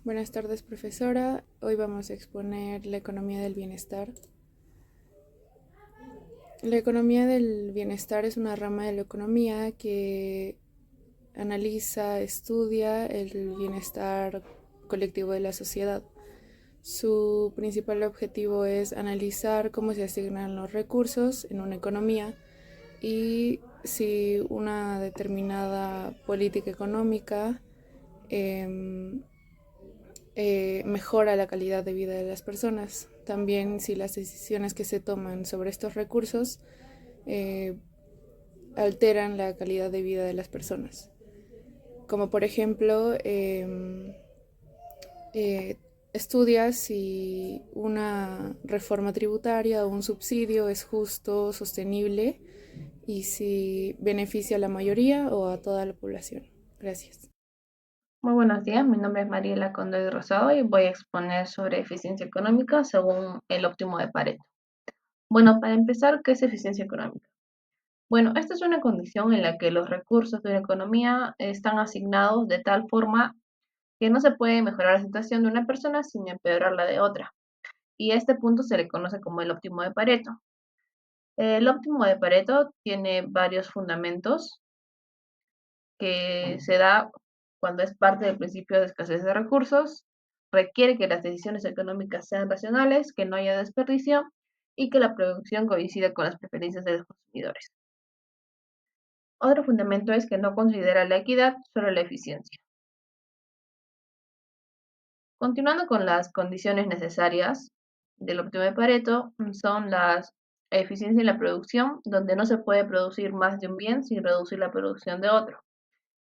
Buenas tardes, profesora. Hoy vamos a exponer la economía del bienestar. La economía del bienestar es una rama de la economía que analiza, estudia el bienestar colectivo de la sociedad. Su principal objetivo es analizar cómo se asignan los recursos en una economía y si una determinada política económica eh, mejora la calidad de vida de las personas. También si las decisiones que se toman sobre estos recursos eh, alteran la calidad de vida de las personas. Como por ejemplo, estudia si una reforma tributaria o un subsidio es justo, sostenible y si beneficia a la mayoría o a toda la población. Gracias. Muy buenos días, mi nombre es Mariela Condoy Rosado y voy a exponer sobre eficiencia económica según el óptimo de Pareto. Bueno, para empezar, ¿qué es eficiencia económica? Bueno, esta es una condición en la que los recursos de una economía están asignados de tal forma que no se puede mejorar la situación de una persona sin empeorar la de otra. Y a este punto se le conoce como el óptimo de Pareto. El óptimo de Pareto tiene varios fundamentos que se da cuando es parte del principio de escasez de recursos, requiere que las decisiones económicas sean racionales, que no haya desperdicio y que la producción coincida con las preferencias de los consumidores. Otro fundamento es que no considera la equidad, solo la eficiencia. Continuando con las condiciones necesarias del óptimo de Pareto, son la eficiencia en la producción, donde no se puede producir más de un bien sin reducir la producción de otro.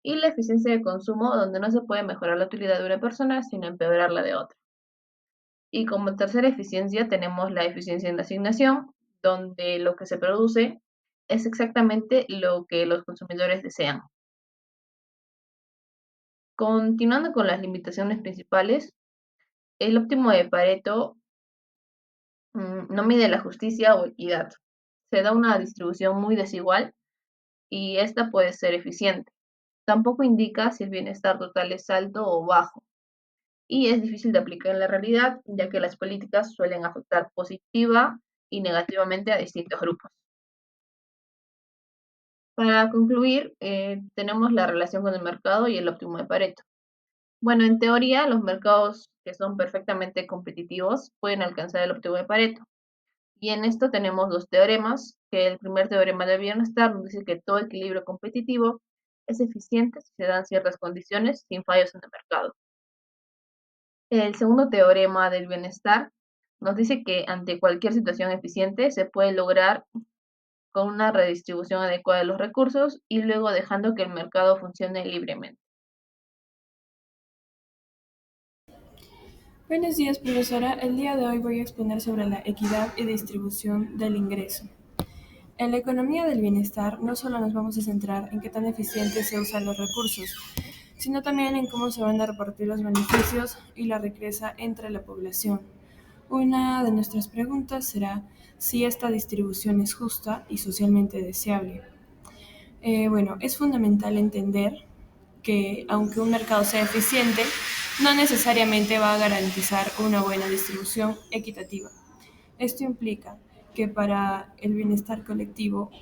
Y la eficiencia de consumo, donde no se puede mejorar la utilidad de una persona sin empeorar la de otra. Y como tercera eficiencia tenemos la eficiencia en la asignación, donde lo que se produce es exactamente lo que los consumidores desean. Continuando con las limitaciones principales, el óptimo de Pareto no mide la justicia o equidad. Se da una distribución muy desigual y esta puede ser eficiente. Tampoco indica si el bienestar total es alto o bajo. Y es difícil de aplicar en la realidad, ya que las políticas suelen afectar positiva y negativamente a distintos grupos. Para concluir, tenemos la relación con el mercado y el óptimo de Pareto. Bueno, en teoría, los mercados que son perfectamente competitivos pueden alcanzar el óptimo de Pareto. Y en esto tenemos dos teoremas, que el primer teorema del bienestar nos dice que todo equilibrio competitivo es eficiente si se dan ciertas condiciones sin fallos en el mercado. El segundo teorema del bienestar nos dice que ante cualquier situación eficiente se puede lograr con una redistribución adecuada de los recursos y luego dejando que el mercado funcione libremente. Buenos días, profesora. El día de hoy voy a exponer sobre la equidad y distribución del ingreso. En la economía del bienestar no solo nos vamos a centrar en qué tan eficiente se usan los recursos, sino también en cómo se van a repartir los beneficios y la riqueza entre la población. Una de nuestras preguntas será si esta distribución es justa y socialmente deseable. Bueno, es fundamental entender que aunque un mercado sea eficiente, no necesariamente va a garantizar una buena distribución equitativa. Esto implica que para el bienestar colectivo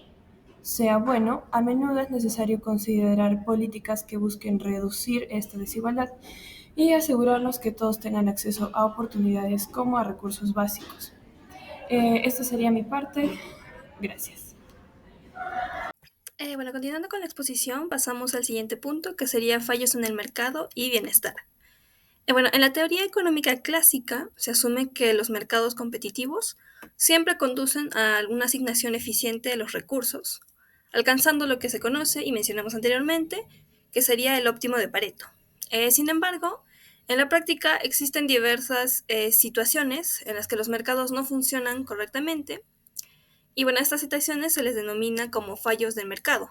sea bueno, a menudo es necesario considerar políticas que busquen reducir esta desigualdad y asegurarnos que todos tengan acceso a oportunidades como a recursos básicos. Esta sería mi parte. Gracias. Continuando con la exposición, pasamos al siguiente punto, que sería fallos en el mercado y bienestar. En la teoría económica clásica se asume que los mercados competitivos siempre conducen a alguna asignación eficiente de los recursos, alcanzando lo que se conoce y mencionamos anteriormente, que sería el óptimo de Pareto. Sin embargo, en la práctica existen diversas situaciones en las que los mercados no funcionan correctamente y a estas situaciones se les denomina como fallos del mercado,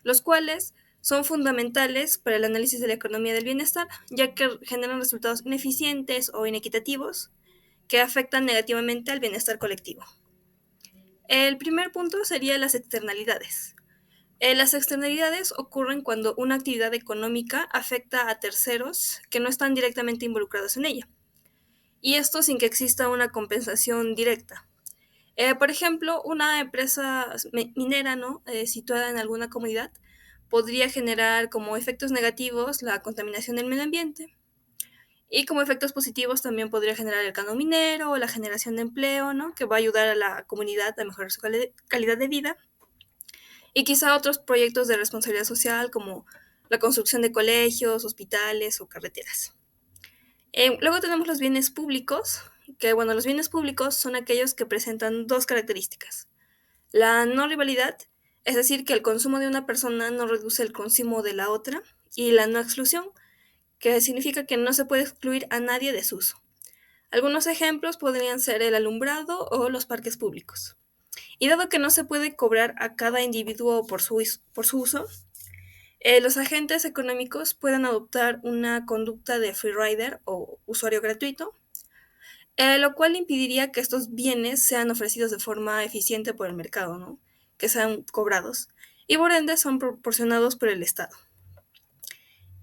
los cuales son fundamentales para el análisis de la economía del bienestar, ya que generan resultados ineficientes o inequitativos que afectan negativamente al bienestar colectivo. El primer punto sería las externalidades. Las externalidades ocurren cuando una actividad económica afecta a terceros que no están directamente involucrados en ella, y esto sin que exista una compensación directa. Por ejemplo, una empresa minera, ¿no? Situada en alguna comunidad podría generar como efectos negativos la contaminación del medio ambiente, y como efectos positivos también podría generar el canon minero o la generación de empleo, ¿no? Que va a ayudar a la comunidad a mejorar su calidad de vida, y quizá otros proyectos de responsabilidad social como la construcción de colegios, hospitales o carreteras. Luego tenemos los bienes públicos, que bueno, los bienes públicos son aquellos que presentan dos características. La no rivalidad, es decir, que el consumo de una persona no reduce el consumo de la otra, y la no exclusión, que significa que no se puede excluir a nadie de su uso. Algunos ejemplos podrían ser el alumbrado o los parques públicos. Y dado que no se puede cobrar a cada individuo por su uso, los agentes económicos pueden adoptar una conducta de free rider o usuario gratuito, lo cual impediría que estos bienes sean ofrecidos de forma eficiente por el mercado, ¿no? Que sean cobrados, y por ende son proporcionados por el Estado.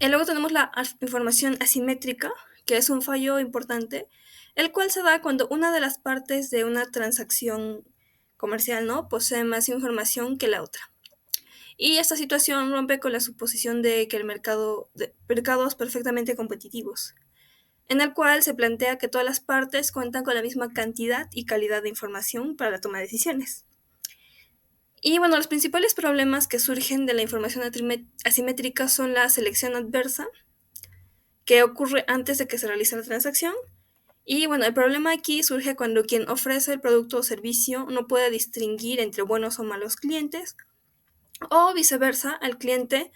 Luego tenemos la información asimétrica, que es un fallo importante, el cual se da cuando una de las partes de una transacción comercial, ¿no? Posee más información que la otra. Y esta situación rompe con la suposición de que de mercados perfectamente competitivos, en el cual se plantea que todas las partes cuentan con la misma cantidad y calidad de información para la toma de decisiones. Y bueno, los principales problemas que surgen de la información asimétrica son la selección adversa, que ocurre antes de que se realice la transacción. Y bueno, el problema aquí surge cuando quien ofrece el producto o servicio no puede distinguir entre buenos o malos clientes, o viceversa, el cliente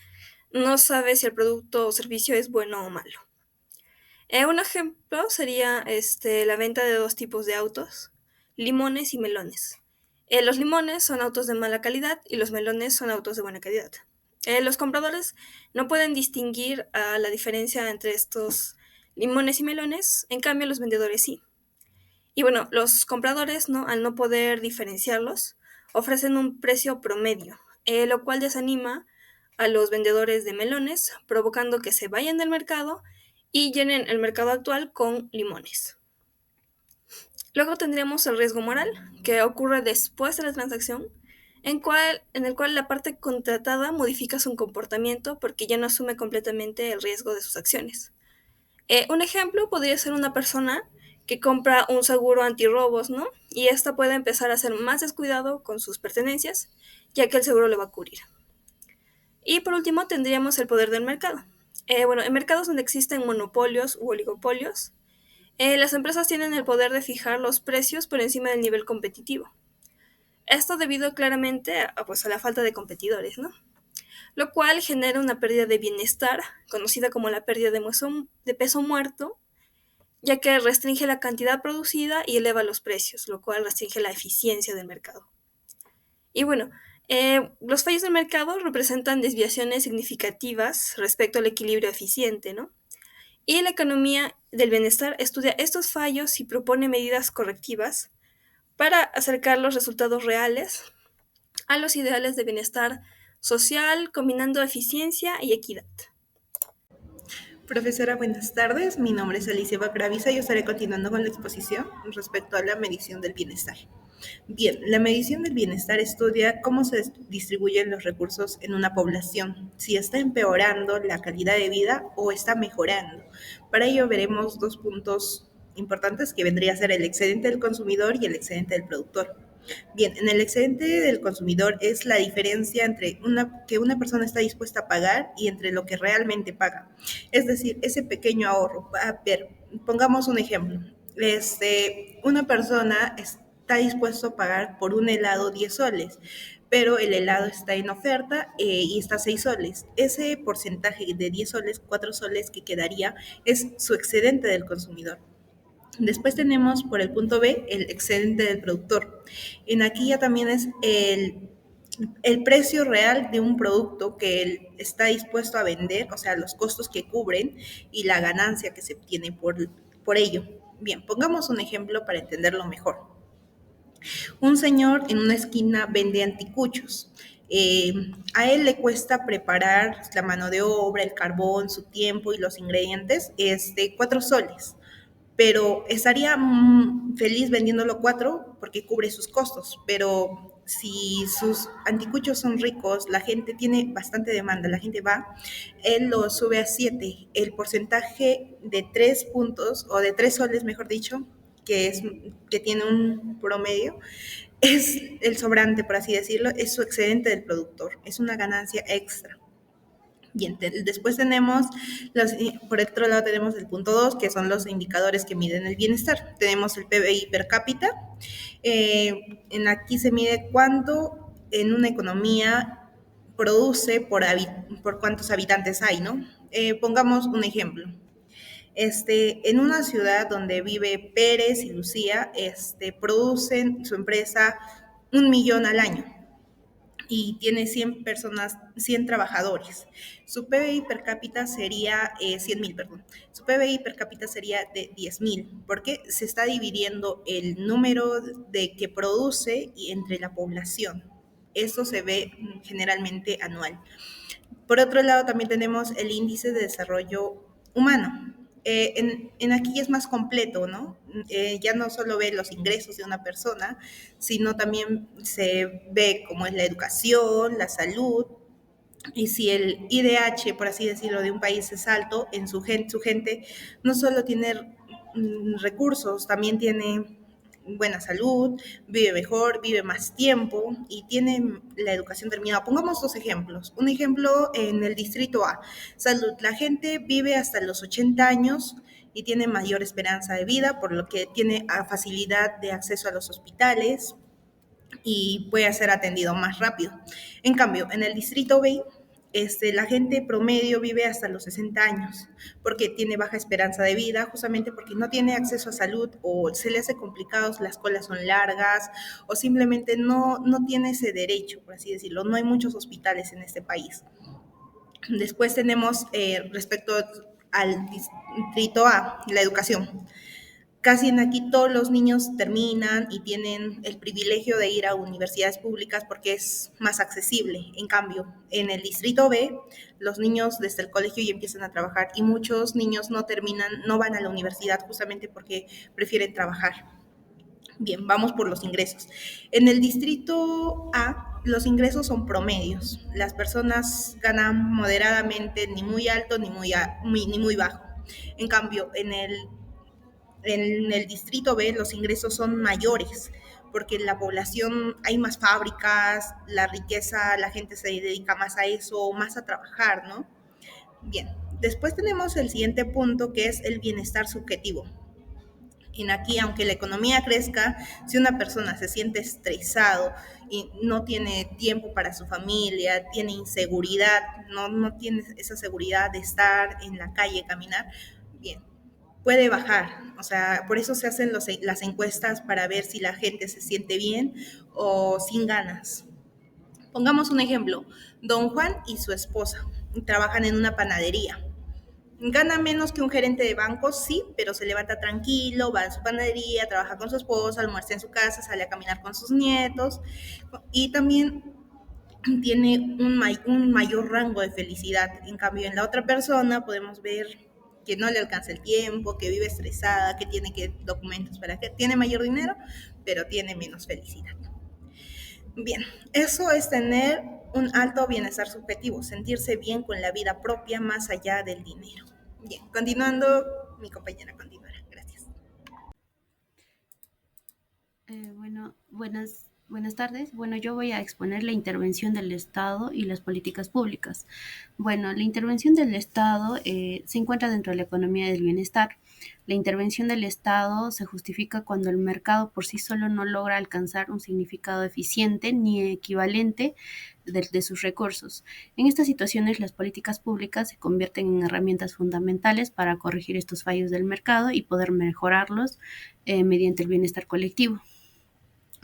no sabe si el producto o servicio es bueno o malo. Un ejemplo sería la venta de dos tipos de autos, limones y melones. Los limones son autos de mala calidad y los melones son autos de buena calidad. Los compradores no pueden distinguir la diferencia entre estos limones y melones, en cambio los vendedores sí. Y bueno, los compradores, ¿no? Al no poder diferenciarlos, ofrecen un precio promedio, lo cual desanima a los vendedores de melones, provocando que se vayan del mercado y llenen el mercado actual con limones. Luego tendríamos el riesgo moral, que ocurre después de la transacción, en el cual la parte contratada modifica su comportamiento porque ya no asume completamente el riesgo de sus acciones. Un ejemplo podría ser una persona que compra un seguro antirrobos, ¿no? Y esta puede empezar a ser más descuidado con sus pertenencias, ya que el seguro le va a cubrir. Y por último tendríamos el poder del mercado. Bueno, en mercados donde existen monopolios u oligopolios, las empresas tienen el poder de fijar los precios por encima del nivel competitivo. Esto debido claramente a la falta de competidores, ¿no? Lo cual genera una pérdida de bienestar, conocida como la pérdida de peso muerto, ya que restringe la cantidad producida y eleva los precios, lo cual restringe la eficiencia del mercado. Y bueno, los fallos del mercado representan desviaciones significativas respecto al equilibrio eficiente, ¿no? Y la economía del bienestar estudia estos fallos y propone medidas correctivas para acercar los resultados reales a los ideales de bienestar social, combinando eficiencia y equidad. Profesora, buenas tardes. Mi nombre es Alicia Bacravisa y yo estaré continuando con la exposición respecto a la medición del bienestar. Bien, la medición del bienestar estudia cómo se distribuyen los recursos en una población, si está empeorando la calidad de vida o está mejorando. Para ello veremos dos puntos importantes que vendría a ser el excedente del consumidor y el excedente del productor. Bien, en el excedente del consumidor es la diferencia entre que una persona está dispuesta a pagar y entre lo que realmente paga. Es decir, ese pequeño ahorro. A ver, pongamos un ejemplo. Una persona está dispuesto a pagar por un helado 10 soles, pero el helado está en oferta y está a 6 soles. Ese porcentaje de 10 soles, 4 soles que quedaría es su excedente del consumidor. Después tenemos por el punto B el excedente del productor. En aquí ya también es el precio real de un producto que él está dispuesto a vender, o sea, los costos que cubren y la ganancia que se obtiene por ello. Bien, pongamos un ejemplo para entenderlo mejor. Un señor en una esquina vende anticuchos. A él le cuesta preparar la mano de obra, el carbón, su tiempo y los ingredientes, 4 soles, pero estaría feliz vendiéndolo 4 porque cubre sus costos, pero si sus anticuchos son ricos, la gente tiene bastante demanda, la gente va, él lo sube a 7. El porcentaje de 3 puntos, o de 3 soles, mejor dicho, que tiene un promedio, es el sobrante, por así decirlo, es su excedente del productor, es una ganancia extra. Bien, después tenemos, por otro lado tenemos el punto 2, que son los indicadores que miden el bienestar. Tenemos el PBI per cápita. En aquí se mide cuánto en una economía produce por cuántos habitantes hay, ¿no? Pongamos un ejemplo. En una ciudad donde vive Pérez y Lucía, producen su empresa 1 millón al año y tiene 100 personas, 100 trabajadores. Su PBI per cápita sería 100.000, perdón. Su PBI per cápita sería de 10.000, porque se está dividiendo el número de que produce y entre la población. Eso se ve generalmente anual. Por otro lado, también tenemos el índice de desarrollo humano. En aquí es más completo, ¿no? Ya no solo ve los ingresos de una persona, sino también se ve cómo es la educación, la salud, y si el IDH, por así decirlo, de un país es alto, en su gente no solo tiene recursos, también tiene buena salud, vive mejor, vive más tiempo y tiene la educación terminada. Pongamos 2 ejemplos. Un ejemplo en el distrito A, salud. La gente vive hasta los 80 años y tiene mayor esperanza de vida, por lo que tiene facilidad de acceso a los hospitales y puede ser atendido más rápido. En cambio, en el distrito B, la gente promedio vive hasta los 60 años porque tiene baja esperanza de vida, justamente porque no tiene acceso a salud o se le hace complicados, las colas son largas o simplemente no tiene ese derecho, por así decirlo. No hay muchos hospitales en este país. Después tenemos respecto al distrito A, la educación. Casi en aquí todos los niños terminan y tienen el privilegio de ir a universidades públicas porque es más accesible. En cambio, en el distrito B, los niños desde el colegio ya empiezan a trabajar y muchos niños no terminan, no van a la universidad justamente porque prefieren trabajar. Bien, vamos por los ingresos. En el distrito A, los ingresos son promedios. Las personas ganan moderadamente, ni muy alto ni muy bajo. En cambio, en el distrito B los ingresos son mayores, porque en la población hay más fábricas, la riqueza, la gente se dedica más a eso, más a trabajar, ¿no? Bien, después tenemos el siguiente punto, que es el bienestar subjetivo. En aquí, aunque la economía crezca, si una persona se siente estresado y no tiene tiempo para su familia, tiene inseguridad, no tiene esa seguridad de estar en la calle, caminar, bien, puede bajar. O sea, por eso se hacen las encuestas para ver si la gente se siente bien o sin ganas. Pongamos un ejemplo. Don Juan y su esposa trabajan en una panadería. Gana menos que un gerente de banco, sí, pero se levanta tranquilo, va a su panadería, trabaja con su esposa, almuerza en su casa, sale a caminar con sus nietos y también tiene un mayor rango de felicidad. En cambio, en la otra persona podemos ver que no le alcanza el tiempo, que vive estresada, que tiene documentos para que tiene mayor dinero, pero tiene menos felicidad. Bien, eso es tener un alto bienestar subjetivo, sentirse bien con la vida propia más allá del dinero. Bien, continuando, mi compañera continuará. Gracias. Buenas tardes. Bueno, yo voy a exponer la intervención del Estado y las políticas públicas. Bueno, la intervención del Estado se encuentra dentro de la economía del bienestar. La intervención del Estado se justifica cuando el mercado por sí solo no logra alcanzar un significado eficiente ni equivalente de sus recursos. En estas situaciones, las políticas públicas se convierten en herramientas fundamentales para corregir estos fallos del mercado y poder mejorarlos mediante el bienestar colectivo.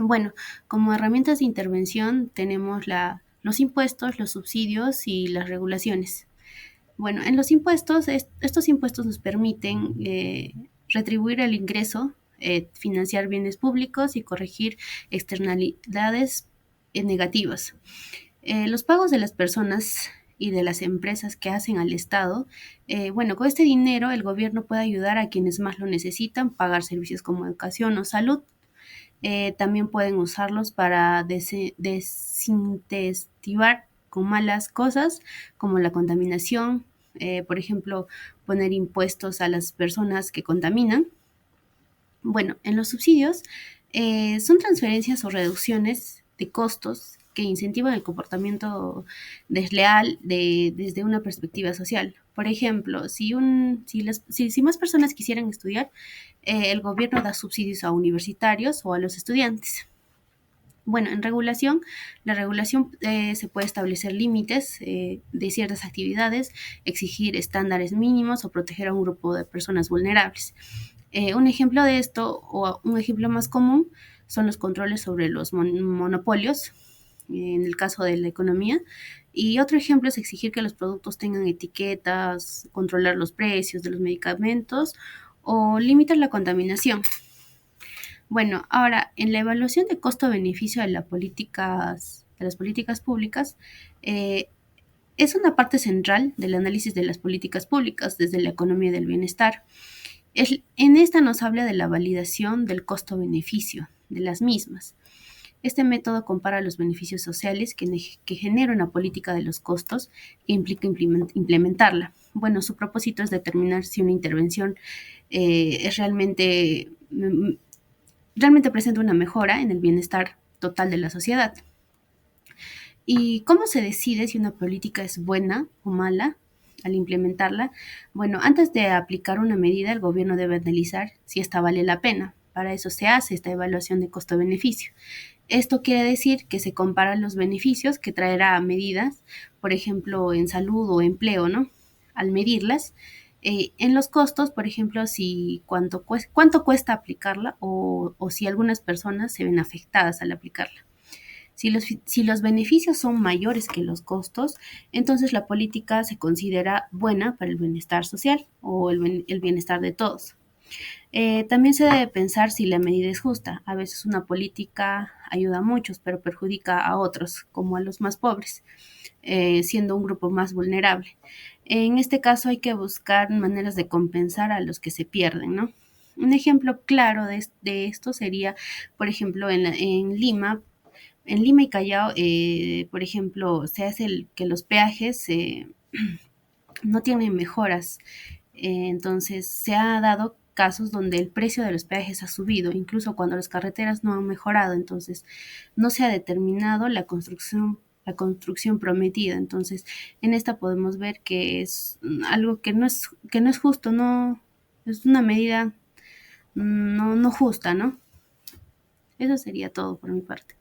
Bueno, como herramientas de intervención tenemos los impuestos, los subsidios y las regulaciones. Bueno, en los impuestos, estos impuestos nos permiten retribuir el ingreso, financiar bienes públicos y corregir externalidades negativas. Los pagos de las personas y de las empresas que hacen al Estado, bueno, con este dinero el gobierno puede ayudar a quienes más lo necesitan, pagar servicios como educación o salud. También pueden usarlos para desincentivar con malas cosas como la contaminación, por ejemplo, poner impuestos a las personas que contaminan. Bueno, en los subsidios son transferencias o reducciones de costos que incentivan el comportamiento desleal desde una perspectiva social. Por ejemplo, si más personas quisieran estudiar, el gobierno da subsidios a universitarios o a los estudiantes. Bueno, en regulación, la regulación se puede establecer límites de ciertas actividades, exigir estándares mínimos o proteger a un grupo de personas vulnerables. Un ejemplo de esto, o un ejemplo más común, son los controles sobre los monopolios, en el caso de la economía. Y otro ejemplo es exigir que los productos tengan etiquetas, controlar los precios de los medicamentos o limitar la contaminación. Bueno, ahora, en la evaluación de costo-beneficio de las políticas públicas, eh, es una parte central del análisis de las políticas públicas desde la economía del bienestar. En esta nos habla de la validación del costo-beneficio de las mismas. Este método compara los beneficios sociales que genera una política de los costos que implica implementarla. Bueno, su propósito es determinar si una intervención es realmente presenta una mejora en el bienestar total de la sociedad. ¿Y cómo se decide si una política es buena o mala al implementarla? Bueno, antes de aplicar una medida, el gobierno debe analizar si esta vale la pena. Para eso se hace esta evaluación de costo-beneficio. Esto quiere decir que se comparan los beneficios que traerá medidas, por ejemplo, en salud o empleo, ¿no? Al medirlas, en los costos, por ejemplo, si cuánto cuesta aplicarla o si algunas personas se ven afectadas al aplicarla. Si los beneficios son mayores que los costos, entonces la política se considera buena para el bienestar social o el bienestar de todos. También se debe pensar si la medida es justa. A veces una política ayuda a muchos, pero perjudica a otros, como a los más pobres, siendo un grupo más vulnerable. En este caso hay que buscar maneras de compensar a los que se pierden, ¿no? Un ejemplo claro de esto sería, por ejemplo, en Lima y Callao, por ejemplo, se hace que los peajes no tienen mejoras. Entonces, se ha dado casos donde el precio de los peajes ha subido, incluso cuando las carreteras no han mejorado. Entonces, no se ha determinado la construcción prometida. Entonces, en esta podemos ver que es algo que no es justo, no es una medida no justa, ¿no? Eso sería todo por mi parte.